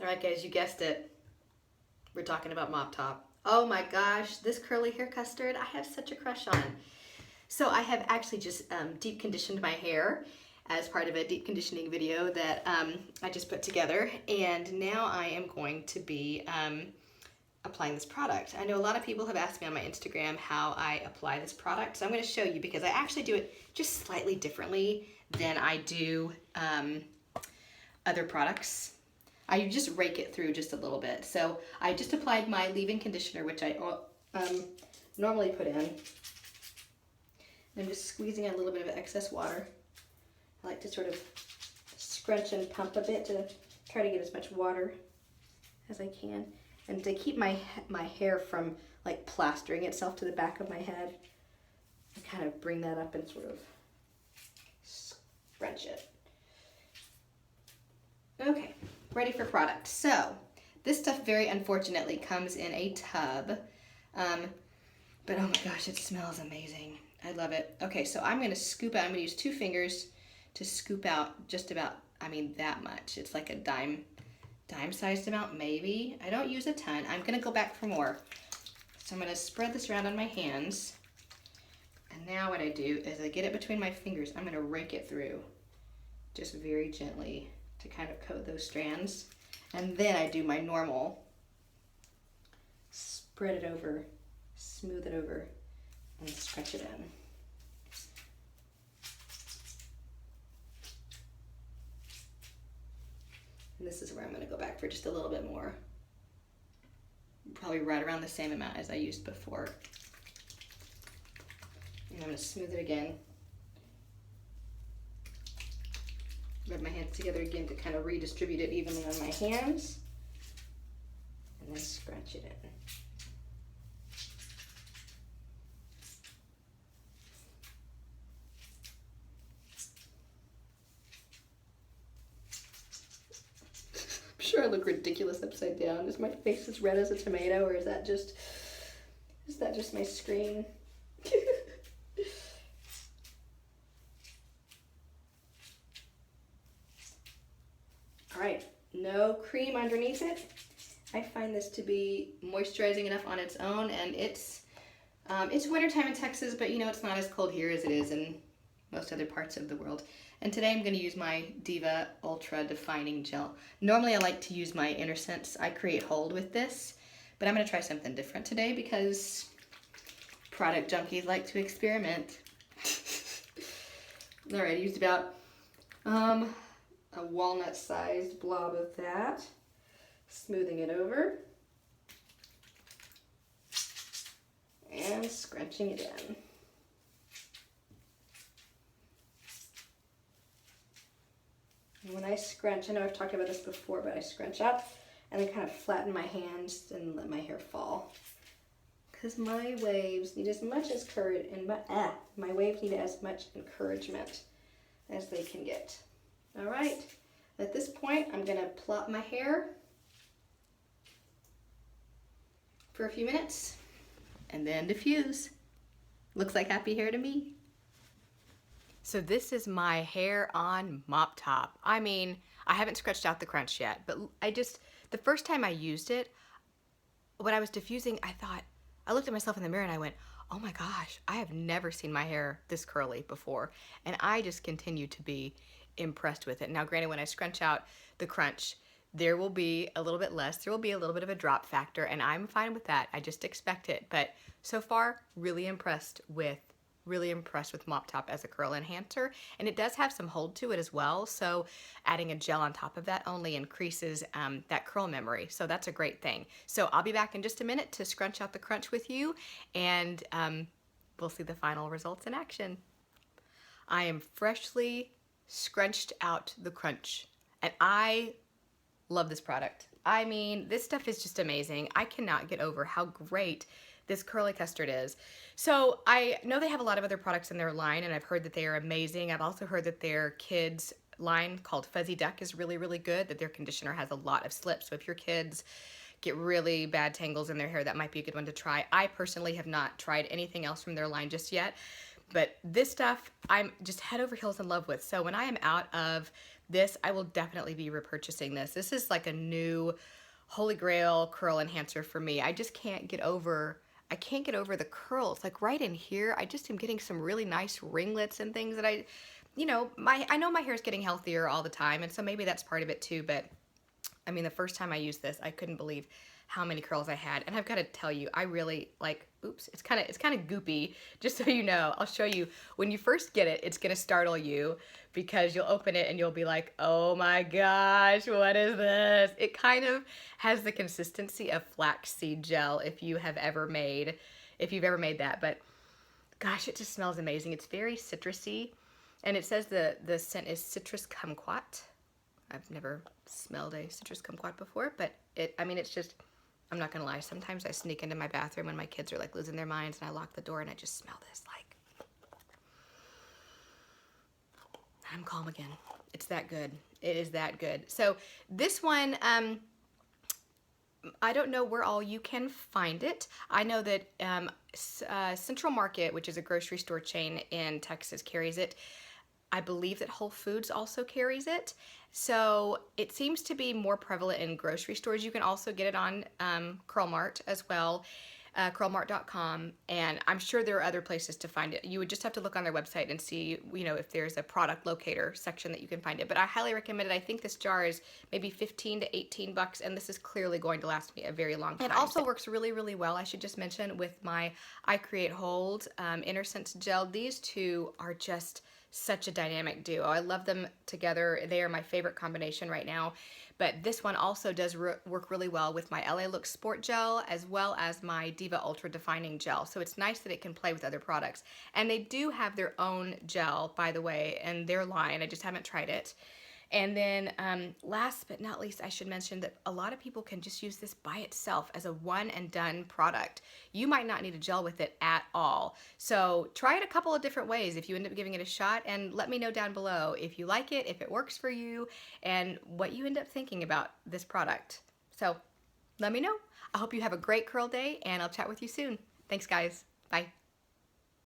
All right, guys, you guessed it. We're talking about Moptop. Oh my gosh, this curly hair custard, I have such a crush on. So I have actually just deep conditioned my hair as part of a deep conditioning video that I just put together. And now I am going to be applying this product. I know a lot of people have asked me on my Instagram how I apply this product. So I'm going to show you because I actually do it just slightly differently than I do other products. I just rake it through just a little bit. So I just applied my leave-in conditioner, which I normally put in. I'm just squeezing out a little bit of excess water. I like to sort of scrunch and pump a bit to try to get as much water as I can. And to keep my hair from like plastering itself to the back of my head, I kind of bring that up and sort of scrunch it. Okay, ready for product. So this stuff very unfortunately comes in a tub, but oh my gosh, it smells amazing. I love it. Okay, so I'm gonna scoop out, I'm gonna use 2 fingers to scoop out just about, I mean that much. It's like a dime sized amount maybe. I don't use a ton. I'm gonna go back for more. So I'm gonna spread this around on my hands. And now what I do is I get it between my fingers. I'm gonna rake it through just very gently to kind of coat those strands. And then I do my normal, spread it over, smooth it over, and stretch it in. And this is where I'm going to go back for just a little bit more. Probably right around the same amount as I used before. And I'm going to smooth it again. Rub my hands together again to kind of redistribute it evenly on my hands. And then scratch it in. Sure, I look ridiculous upside down. Is my face as red as a tomato, or is that just my screen? All right, no cream underneath it. I find this to be moisturizing enough on its own, and it's wintertime in Texas, but you know it's not as cold here as it is in most other parts of the world. And today I'm going to use my Diva Ultra Defining Gel. Normally I like to use my Inner Sense I Create Hold with this, but I'm going to try something different today because product junkies like to experiment. All right, I used about a walnut-sized blob of that, smoothing it over and scrunching it in. And when I scrunch, I know I've talked about this before, but I scrunch up and then kind of flatten my hands and let my hair fall. Because my waves need as much as courage, and my waves need as much encouragement as they can get. All right, at this point, I'm gonna plop my hair for a few minutes and then diffuse. Looks like happy hair to me. So this is my hair on Moptop. I mean, I haven't scratched out the crunch yet, but the first time I used it, when I was diffusing, I looked at myself in the mirror and I went, oh my gosh, I have never seen my hair this curly before. And I just continue to be impressed with it. Now, granted, when I scrunch out the crunch, there will be a little bit less, there will be a little bit of a drop factor, and I'm fine with that. I just expect it. But so far, really impressed with Moptop as a curl enhancer, and it does have some hold to it as well, so adding a gel on top of that only increases that curl memory, so that's a great thing. So I'll be back in just a minute to scrunch out the crunch with you, and we'll see the final results in action. I am freshly scrunched out the crunch, and I love this product. I mean, this stuff is just amazing. I cannot get over how great this curly custard is. So I know they have a lot of other products in their line, and I've heard that they are amazing. I've also heard that their kids line called Fuzzy Duck is really, really good, that their conditioner has a lot of slips. So if your kids get really bad tangles in their hair, that might be a good one to try. I personally have not tried anything else from their line just yet, but this stuff I'm just head over heels in love with. So when I am out of this, I will definitely be repurchasing this. This is like a new holy grail curl enhancer for me. I just can't get over, I can't get over the curls. Like right in here, I just am getting some really nice ringlets and things that you know, I know my hair is getting healthier all the time, and so maybe that's part of it too, but I mean, the first time I used this, I couldn't believe how many curls I had. And I've got to tell you, I really like, oops, it's kind of goopy. Just so you know, I'll show you. When you first get it, it's going to startle you because you'll open it and you'll be like, oh my gosh, what is this? It kind of has the consistency of flaxseed gel if you've ever made that. But gosh, it just smells amazing. It's very citrusy. And it says the scent is citrus kumquat. I've never smelled a citrus kumquat before, but I mean, it's just, I'm not gonna lie, sometimes I sneak into my bathroom when my kids are like losing their minds and I lock the door and I just smell this, like, I'm calm again. It's that good. It is that good. So this one, I don't know where all you can find it. I know that Central Market, which is a grocery store chain in Texas, carries it. I believe that Whole Foods also carries it. So it seems to be more prevalent in grocery stores. You can also get it on CurlMart as well, curlmart.com, and I'm sure there are other places to find it. You would just have to look on their website and see, you know, if there's a product locator section that you can find it. But I highly recommend it. I think this jar is maybe 15 to 18 bucks, and this is clearly going to last me a very long time. It also works really, really well, I should just mention, with my I Create Hold Inner Sense Gel. These two are just such a dynamic duo. I love them together. They are my favorite combination right now. But this one also does work really well with my LA Look Sport Gel as well as my Diva Ultra Defining Gel. So it's nice that it can play with other products. And they do have their own gel, by the way, in their line. I just haven't tried it. And then last but not least, I should mention that a lot of people can just use this by itself as a one and done product. You might not need a gel with it at all. So try it a couple of different ways if you end up giving it a shot, and let me know down below if you like it, if it works for you, and what you end up thinking about this product. So let me know. I hope you have a great curl day, and I'll chat with you soon. Thanks, guys. Bye.